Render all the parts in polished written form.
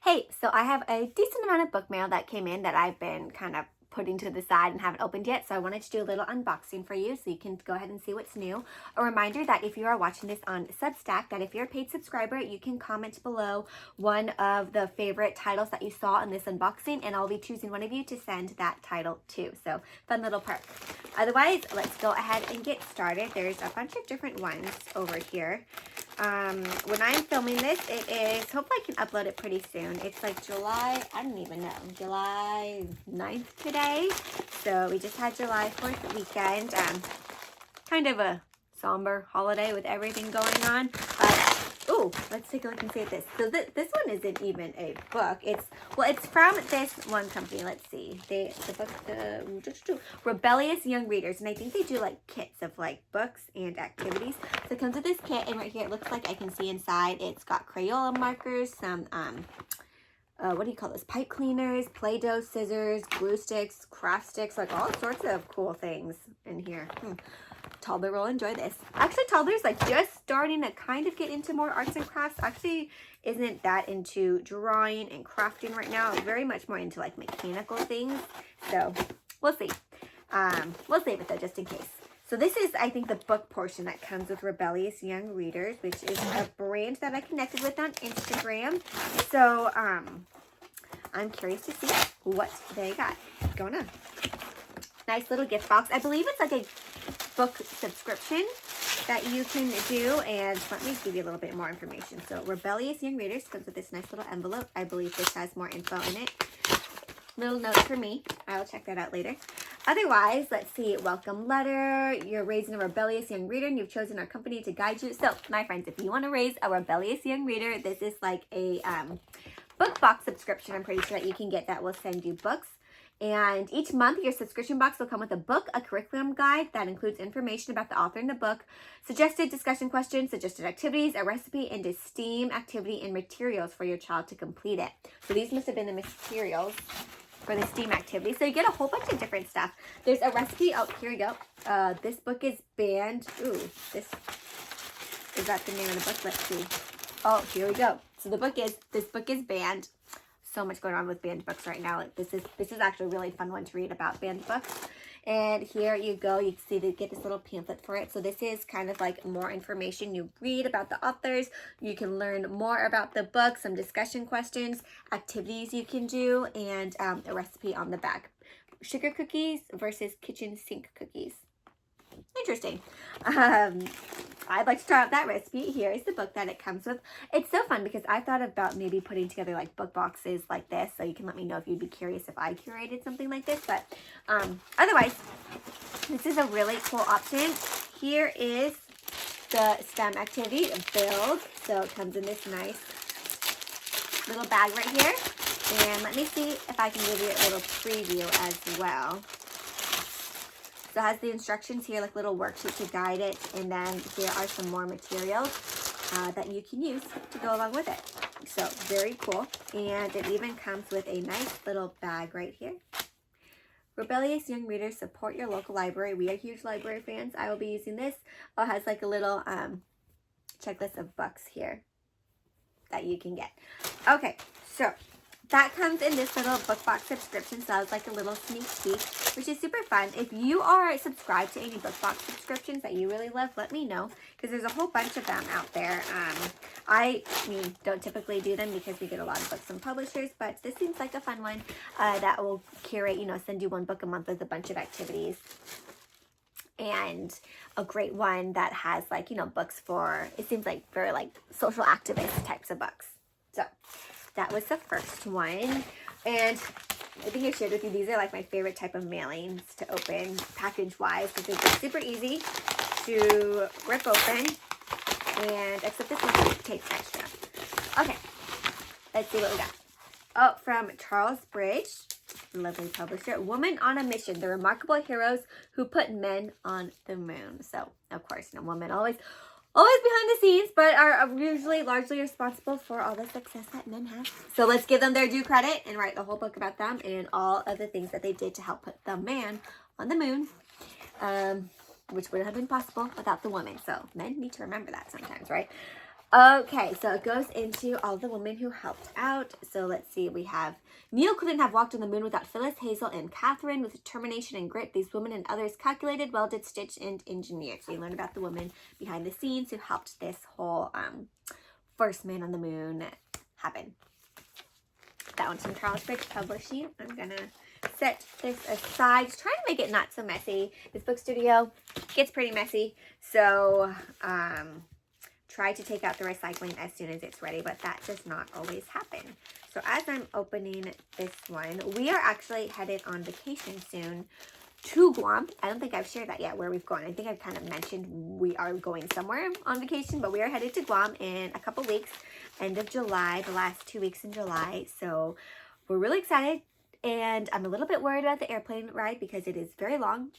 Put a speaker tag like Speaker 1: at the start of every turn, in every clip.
Speaker 1: Hey, so I have a decent amount of book mail that came in that I've been kind of putting to the side and haven't opened yet. So I wanted to do a little unboxing for you so you can go ahead and see what's new. A reminder that if you are watching this on Substack, that if you're a paid subscriber, you can comment below one of the favorite titles that you saw in this unboxing, and I'll be choosing one of you to send that title to. So fun little perk. Otherwise, let's go ahead and get started. There's a bunch of different ones over here. When I'm filming this, it is, hopefully I can upload it pretty soon. It's like July 9th today. So we just had July 4th weekend. Kind of a somber holiday with everything going on. Oh, let's take a look and see at this. So this one isn't even a book. It's from this one company. Let's see. The Rebellious Young Readers, and I think they do like kits of like books and activities. So it comes with this kit, and right here it looks like I can see inside. It's got Crayola markers, some what do you call this? Pipe cleaners, Play-Doh, scissors, glue sticks, craft sticks, like all sorts of cool things in here. Toddler will enjoy this. Actually, Toddler's like just starting to kind of get into more arts and crafts. Actually isn't that into drawing and crafting right now. Very much more into like mechanical things. So we'll see. We'll save it though, just in case. So this is, I think, the book portion that comes with Rebellious Young Readers, which is a brand that I connected with on Instagram. So I'm curious to see what they got going on. Nice little gift box. I believe it's like a book subscription that you can do, and let me give you a little bit more information. So Rebellious Young Readers comes with this nice little envelope. I believe this has more info in it. Little note for me. I'll check that out later. Otherwise, let's see. Welcome letter. You're raising a rebellious young reader and you've chosen our company to guide you. So my friends, if you want to raise a rebellious young reader, this is like a book box subscription. I'm pretty sure that you can get that will send you books. And each month, your subscription box will come with a book, a curriculum guide that includes information about the author in the book, suggested discussion questions, suggested activities, a recipe, and a STEAM activity and materials for your child to complete it. So these must have been the materials for the STEAM activity. So you get a whole bunch of different stuff. There's a recipe. Oh, here we go. This book is banned. Ooh, is that the name of the book? Let's see. Oh, here we go. So this book is banned. So much going on with banned books right now. This is actually a really fun one to read about banned books. And here you go. You can see they get this little pamphlet for it. So this is kind of like more information you read about the authors. You can learn more about the book, some discussion questions, activities you can do, and a recipe on the back. Sugar cookies versus kitchen sink cookies. Interesting. I'd like to try out that recipe. Here is the book that it comes with. It's so fun because I thought about maybe putting together like book boxes like this, so you can let me know if you'd be curious if I curated something like this. But otherwise, this is a really cool option. Here is the STEM activity, build. So it comes in this nice little bag right here. And let me see if I can give you a little preview as well. So it has the instructions here, like little worksheet to guide it. And then here are some more materials that you can use to go along with it. So very cool. And it even comes with a nice little bag right here. Rebellious Young Readers, support your local library. We are huge library fans. I will be using this. Oh, it has like a little checklist of books here that you can get. Okay, so that comes in this little book box subscription, so it's like a little sneak peek, which is super fun. If you are subscribed to any book box subscriptions that you really love, let me know, because there's a whole bunch of them out there. I don't typically do them because we get a lot of books from publishers, but this seems like a fun one that will curate, send you one book a month with a bunch of activities. And a great one that has like, books for, it seems like very like social activist types of books. So that was the first one. And I think I shared with you, these are like my favorite type of mailings to open package wise, because they're super easy to rip open. And except this one takes extra. Okay, let's see what we got. Oh, from Charles Bridge, lovely publisher. Woman on a Mission, the remarkable heroes who put men on the moon. So of course, women always behind the scenes, but are usually largely responsible for all the success that men have. So let's give them their due credit and write the whole book about them and all of the things that they did to help put the man on the moon, which wouldn't have been possible without the woman. So men need to remember that sometimes, right? Okay, so it goes into all the women who helped out. So let's see, we have Neil couldn't have walked on the moon without Phyllis, Hazel, and Catherine. With determination and grit, these women and others calculated, welded, stitched, and engineered. So you learn about the women behind the scenes who helped this whole first man on the moon happen. That one's from Charles Bridge Publishing. I'm gonna set this aside, just trying to make it not so messy. This book studio gets pretty messy, so try to take out the recycling as soon as it's ready, but that does not always happen. So as I'm opening this one, we are actually headed on vacation soon to Guam. I don't think I've shared that yet, where we've gone. I think I've kind of mentioned we are going somewhere on vacation, but we are headed to Guam in a couple weeks, end of July, the last 2 weeks in July. So we're really excited, and I'm a little bit worried about the airplane ride because it is very long.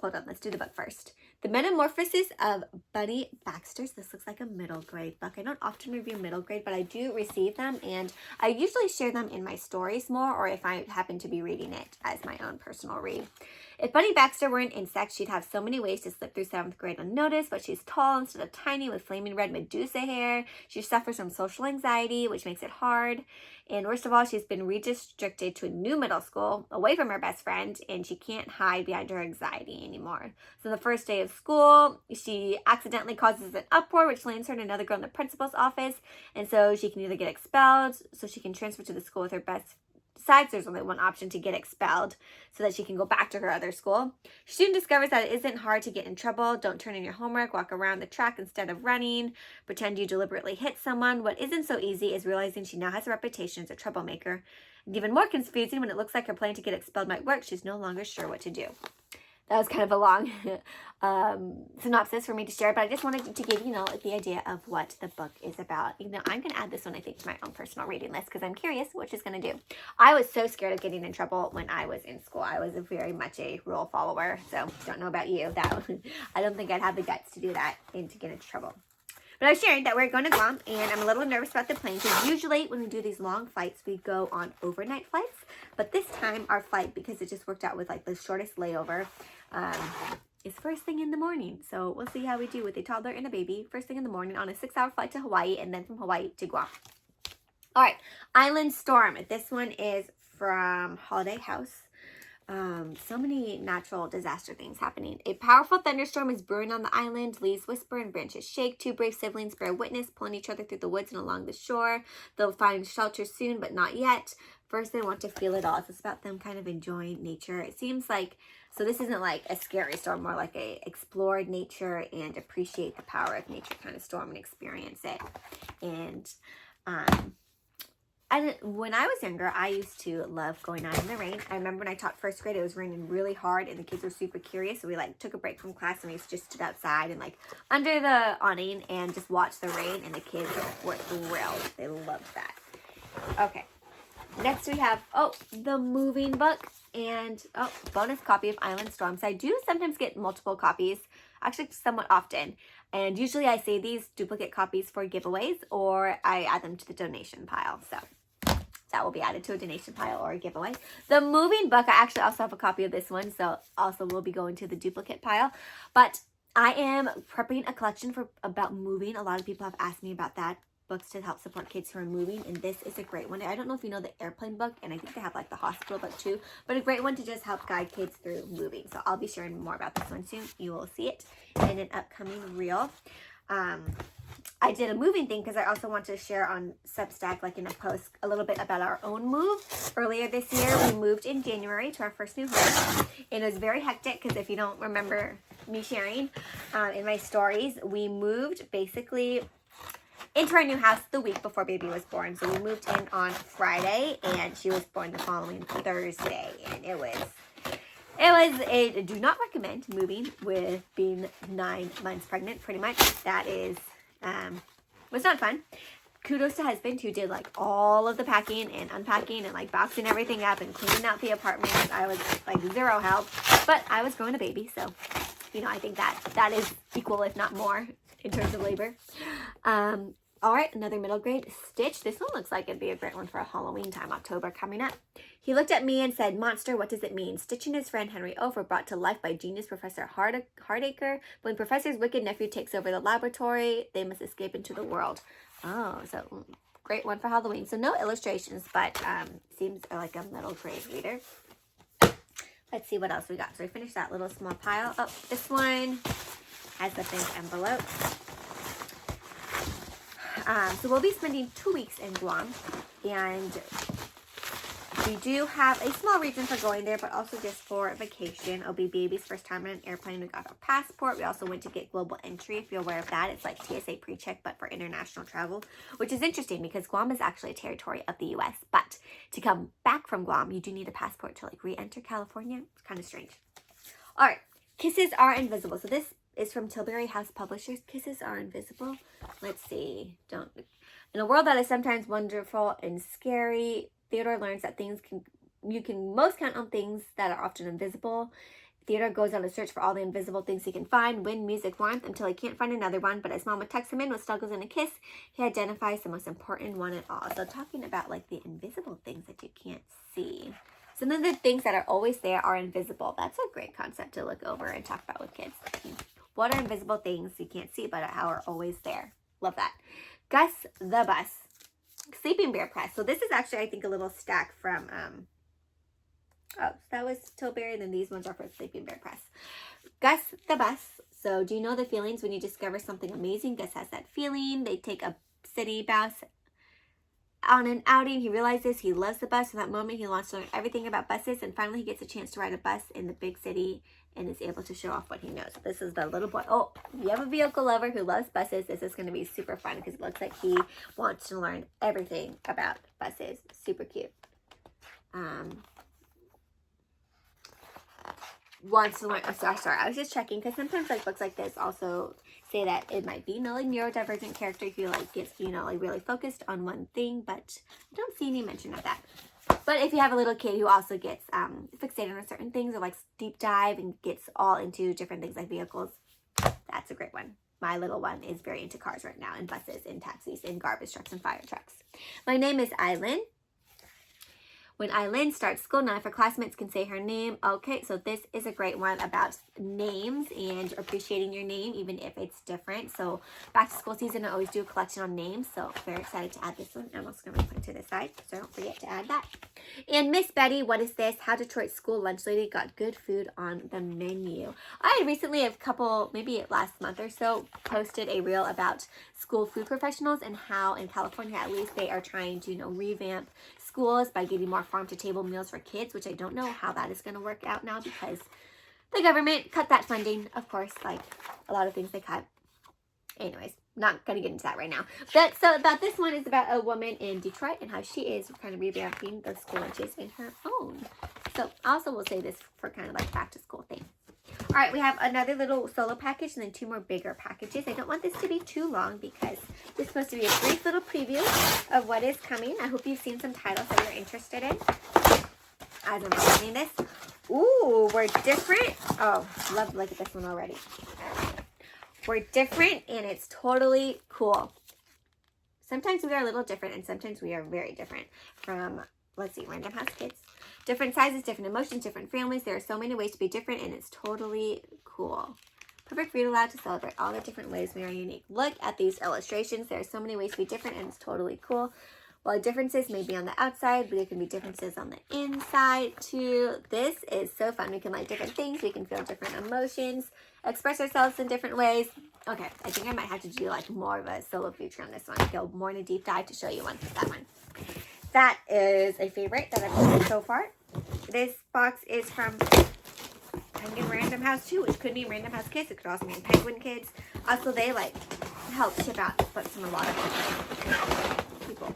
Speaker 1: Hold on, let's do the book first. The Metamorphosis of Bunny Baxter. This looks like a middle grade book. I don't often review middle grade, but I do receive them, and I usually share them in my stories more, or if I happen to be reading it as my own personal read. If Bunny Baxter were an insect, she'd have so many ways to slip through 7th grade unnoticed, but she's tall instead of tiny with flaming red Medusa hair. She suffers from social anxiety, which makes it hard. And worst of all, she's been redistricted to a new middle school, away from her best friend, and she can't hide behind her anxiety anymore. So the first day of school, she accidentally causes an uproar, which lands her and another girl in the principal's office. And so she can either get expelled, so she can transfer to the school with her best. Besides, there's only one option to get expelled so that she can go back to her other school. She soon discovers that it isn't hard to get in trouble. Don't turn in your homework, walk around the track instead of running, pretend you deliberately hit someone. What isn't so easy is realizing she now has a reputation as a troublemaker. And even more confusing, when it looks like her plan to get expelled might work, she's no longer sure what to do. That was kind of a long synopsis for me to share, but I just wanted to give, the idea of what the book is about. I'm going to add this one, I think, to my own personal reading list because I'm curious what she's going to do. I was so scared of getting in trouble when I was in school. I was very much a rule follower, so don't know about you. I don't think I'd have the guts to do that and to get into trouble. But I was sharing that we're going to Guam, and I'm a little nervous about the plane because usually when we do these long flights, we go on overnight flights. But this time, our flight, because it just worked out with like the shortest layover, is first thing in the morning. So we'll see how we do with a toddler and a baby first thing in the morning on a 6-hour flight to Hawaii, and then from Hawaii to Guam. All right, Island Storm. This one is from Holiday House. So many natural disaster things happening. A powerful thunderstorm is brewing on the island. Leaves whisper and branches shake. 2 brave siblings bear witness, pulling each other through the woods and along the shore. They'll find shelter soon, but not yet. First, they want to feel it all. It's about them kind of enjoying nature. It seems like, so this isn't like a scary storm, more like a explore nature and appreciate the power of nature kind of storm and experience it. And when I was younger, I used to love going out in the rain. I remember when I taught 1st grade, it was raining really hard and the kids were super curious. So we took a break from class and we just stood outside and under the awning and just watched the rain, and the kids were thrilled. They loved that. Okay. Next we have, the moving book and, bonus copy of Island Storms. I do sometimes get multiple copies, actually somewhat often. And usually I save these duplicate copies for giveaways, or I add them to the donation pile. So that will be added to a donation pile or a giveaway. The moving book, I actually also have a copy of this one, so also will be going to the duplicate pile. But I am prepping a collection about moving. A lot of people have asked me about that. Books to help support kids who are moving, and this is a great one. I don't know if you know the airplane book, and I think they have the hospital book too, but a great one to just help guide kids through moving. So I'll be sharing more about this one soon. You will see it in an upcoming reel. I did a moving thing because I also want to share on Substack, in a post, a little bit about our own move. Earlier this year, we moved in January to our first new home, and it was very hectic because if you don't remember me sharing in my stories, we moved basically into our new house the week before baby was born. So we moved in on Friday, and she was born the following Thursday, and it was a do not recommend moving with being 9 months pregnant. Pretty much that is was not fun. Kudos to husband who did all of the packing and unpacking and boxing everything up and cleaning out the apartment. I was zero help, but I was growing a baby, so I think that is equal if not more in terms of labor. All right, another middle grade, Stitch. This one looks like it'd be a great one for a Halloween time, October coming up. He looked at me and said, "Monster, what does it mean?" Stitch and his friend Henry O were brought to life by genius Professor Hardacre. When Professor's wicked nephew takes over the laboratory, they must escape into the world. Oh, so great one for Halloween. So no illustrations, but seems like a middle grade reader. Let's see what else we got. So we finished that little small pile. Oh, this one has the pink envelope. So we'll be spending 2 weeks in Guam, and we do have a small reason for going there, but also just for vacation. It'll be baby's first time on an airplane. We got our passport. We also went to get global entry, if you're aware of that. It's like TSA pre-check, but for international travel, which is interesting because Guam is actually a territory of the U.S., but to come back from Guam, you do need a passport to like re-enter California. It's kind of strange. All right, Kisses Are Invisible. So this is from Tilbury House Publishers. Kisses Are Invisible. Let's see. In a world that is sometimes wonderful and scary, Theodore learns that you can most count on things that are often invisible. Theodore goes on a search for all the invisible things he can find, wind, music, warmth, until he can't find another one. But as Mama tucks him in with snuggles and a kiss, he identifies the most important one at all. So talking about like the invisible things that you can't see. Some of the things that are always there are invisible. That's a great concept to look over and talk about with kids. What are invisible things you can't see but are always there? Love that. Gus the Bus. Sleeping Bear Press. So this is actually, I think, a little stack from, oh, that was Tilbury, and then these ones are for Sleeping Bear Press. Gus the Bus. So do you know the feelings when you discover something amazing? Gus has that feeling. They take a city bus on an outing. He realizes he loves the bus. In that moment, he wants to learn everything about buses, and finally he gets a chance to ride a bus in the big city and is able to show off what he knows. This is the little boy. Oh, if you have a vehicle lover who loves buses, this is going to be super fun because it looks like he wants to learn everything about buses. Super cute. Wants to learn. Oh, sorry. I was just checking because sometimes like books like this also say that it might be like neurodivergent character who like gets like really focused on one thing, but I don't see any mention of that. But if you have a little kid who also gets fixated on certain things or likes deep dive and gets all into different things like vehicles, that's a great one. My little one is very into cars right now, and buses, and taxis, and garbage trucks, and fire trucks. My name is Eileen. When Eileen starts school, none of her classmates can say her name. Okay, so this is a great one about names and appreciating your name, even if it's different. So back to school season, I always do a collection on names. So very excited to add this one. I'm also going to put it to the side, so don't forget to add that. And Miss Betty, what is this? How Detroit school lunch lady got good food on the menu. I recently, a couple, maybe last month or so, posted a reel about school food professionals and how in California, at least, they are trying to, revamp schools by getting more farm-to-table meals for kids, which I don't know how that is going to work out now because the government cut that funding, of course, like a lot of things they cut. Anyways, not going to get into that right now. So about this one is about a woman in Detroit and how she is kind of revamping the school lunches in her own. So also we'll say this for kind of like back-to-school thing. All right, we have another little solo package and then 2 more bigger packages. I don't want this to be too long because this is supposed to be a brief little preview of what is coming. I hope you've seen some titles that you're interested in as I'm opening this. Ooh, we're different. Oh, love to look at this one already. We're different and it's totally cool. Sometimes we are a little different and sometimes we are very different from, let's see, Random House Kids. Different sizes, different emotions, different families. There are so many ways to be different, and it's totally cool. Perfect for you to allow to celebrate all the different ways we are unique. Look at these illustrations. There are so many ways to be different, and it's totally cool. While differences may be on the outside, but there can be differences on the inside, too. This is so fun. We can like different things. We can feel different emotions, express ourselves in different ways. Okay, I think I might have to do like more of a solo feature on this one. Go more in a deep dive to show you that one. That is a favorite that I've opened so far. This box is from Penguin Random House too, which could be Random House Kids. It could also be Penguin Kids. Also, they like help ship out books from a lot of different people.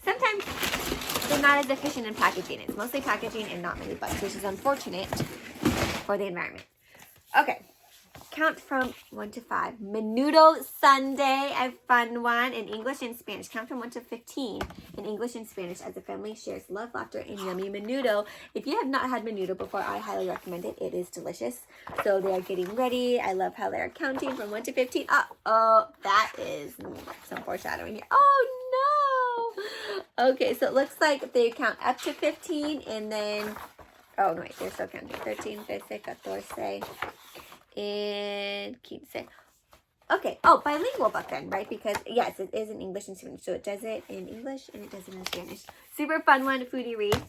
Speaker 1: Sometimes they're not as efficient in packaging. It's mostly packaging and not many books, which is unfortunate for the environment. Okay, Count from 1 to 5. Menudo Sunday, a fun one in English and Spanish. Count from 1 to 15 in English and Spanish as the family shares love, laughter, and yummy menudo. If you have not had menudo before, I highly recommend it. It is delicious. So they are getting ready. I love how they're counting from 1 to 15. Oh, that is some foreshadowing here. Oh, no. Okay, so it looks like they count up to 15 and then... Oh, no, wait, they're still counting. 13, 14, 14, and 15. Okay. Oh, bilingual book then, right? Because, yes, it is in English and Spanish. So it does it in English and it does it in Spanish. Super fun one, foodie read.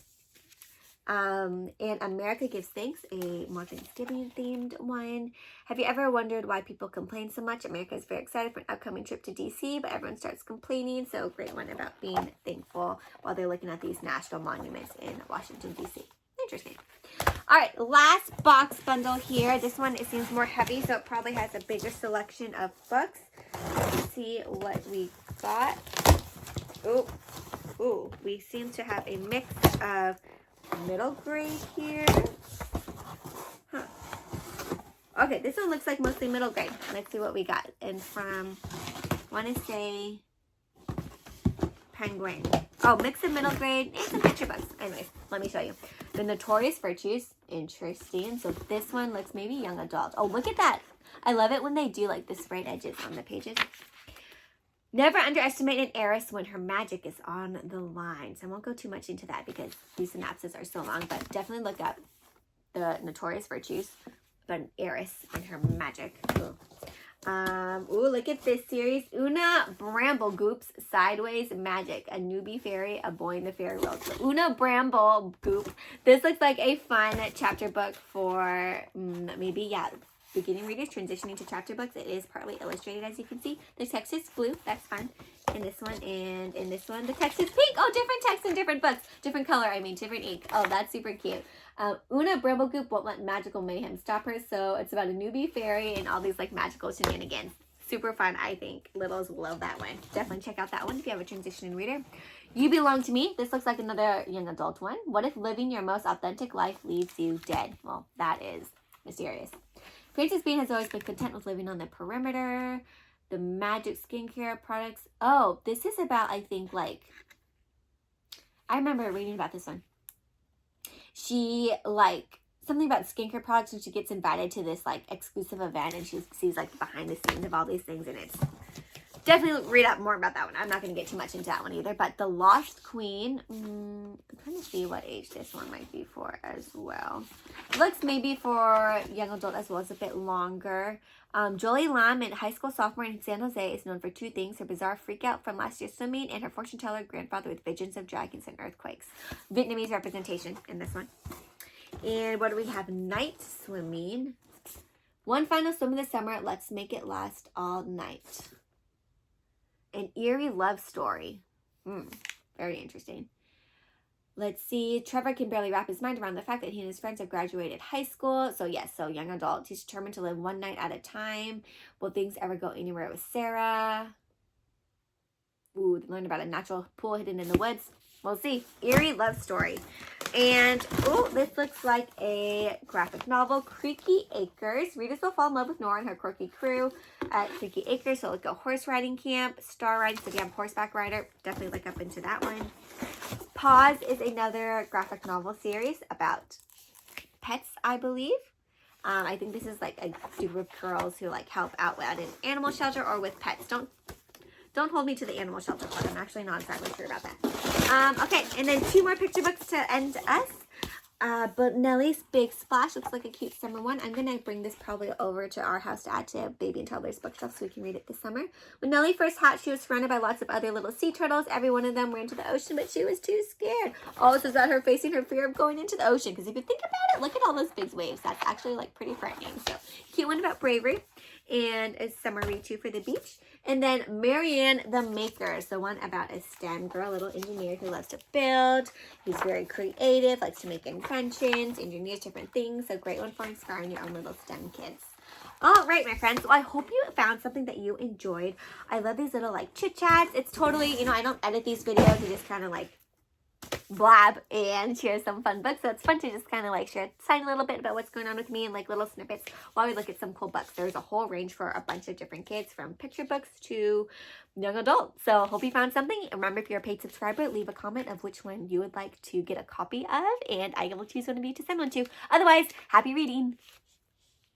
Speaker 1: And America Gives Thanks, a more Thanksgiving-themed one. Have you ever wondered why people complain so much? America is very excited for an upcoming trip to D.C., but everyone starts complaining. So great one about being thankful while they're looking at these national monuments in Washington, D.C. Interesting. All right, last box bundle here. This one, it seems more heavy, so it probably has a bigger selection of books. Let's see what we got. Ooh, we seem to have a mix of middle grade here. Huh. Okay, this one looks like mostly middle grade. Let's see what we got. And from, I want to say, Penguin. Oh, mix of middle grade and some picture books. Anyways, let me show you. The Notorious Virtues. Interesting. So this one looks maybe young adult. Oh, look at that. I love it when they do like the sprayed edges on the pages. Never underestimate an heiress when her magic is on the line. So I won't go too much into that because these synopses are so long, but definitely look up the Notorious Virtues, but an heiress and her magic. Ooh, look at this series. Una Bramblegoop's Sideways Magic. A newbie fairy, a boy in the fairy world. So Una Bramblegoop. This looks like a fun chapter book for maybe, yeah, beginning readers transitioning to chapter books. It is partly illustrated, as you can see. The text is blue. That's fun. In this one and in this one, the text is pink. Oh, different text in different books. Different color, different ink. Oh, that's super cute. Una Bramblegoop won't let magical mayhem stop her, so it's about a newbie fairy and all these like magical shenanigans. Super fun, I think. Littles will love that one. Definitely check out that one if you have a transitioning reader. You Belong to Me. This looks like another young adult one. What if living your most authentic life leaves you dead? Well, that is mysterious. Princess Bean has always been content with living on the perimeter. The magic skincare products. Oh, this is about, I think, like, I remember reading about this one. She, like, something about skincare products, and she gets invited to this, like, exclusive event, and she sees, like, behind the scenes of all these things, and it's definitely read up more about that one. I'm not going to get too much into that one either, but The Lost Queen, I'm trying to see what age this one might be for as well. Looks maybe for young adult as well as a bit longer. Jolie Lam, a high school sophomore in San Jose, is known for two things: her bizarre freakout from last year's swimming and her fortune teller grandfather with visions of dragons and earthquakes. Vietnamese representation in this one. And what do we have? Night swimming. One final swim of the summer. Let's make it last all night. An eerie love story. Very interesting. Let's see. Trevor can barely wrap his mind around the fact that he and his friends have graduated high school. So yes, so young adult. He's determined to live one night at a time. Will things ever go anywhere with Sarah? Ooh, they learned about a natural pool hidden in the woods. We'll see. Eerie love story. And, oh, this looks like a graphic novel. Creaky Acres. Readers will fall in love with Nora and her quirky crew at Creaky Acres. So, like a horse riding camp, star riding. So, if you have a horseback rider, definitely look up into that one. Pause is another graphic novel series about pets, I believe. I think this is like a group of girls who like help out at an animal shelter or with pets. Don't hold me to the animal shelter part. I'm actually not exactly sure about that. Okay, and then two more picture books to end us. But Nellie's Big Splash looks like a cute summer one. I'm going to bring this probably over to our house to add to Baby and Toddler's bookshelf so we can read it this summer. When Nellie first hatched, she was surrounded by lots of other little sea turtles. Every one of them ran to the ocean, but she was too scared. Oh, this is about her facing her fear of going into the ocean. Because if you think about it, look at all those big waves. That's actually like pretty frightening. So, cute one about bravery. And a summer read too for the beach. And then Marianne the Maker, the one about a STEM girl, little engineer who loves to build, who's very creative, likes to make inventions, engineers different things. A great one for inspiring your own little STEM kids. All right, my friends. Well, I hope you found something that you enjoyed. I love these little like chit chats. It's totally, I don't edit these videos. I just kind of like blab and share some fun books. So it's fun to just kind of like share a little bit about what's going on with me and like little snippets while we look at some cool books. There's a whole range for a bunch of different kids, from picture books to young adult. So hope you found something. Remember, if you're a paid subscriber, leave a comment of which one you would like to get a copy of, and I will choose one of you to send one to. Otherwise, happy reading.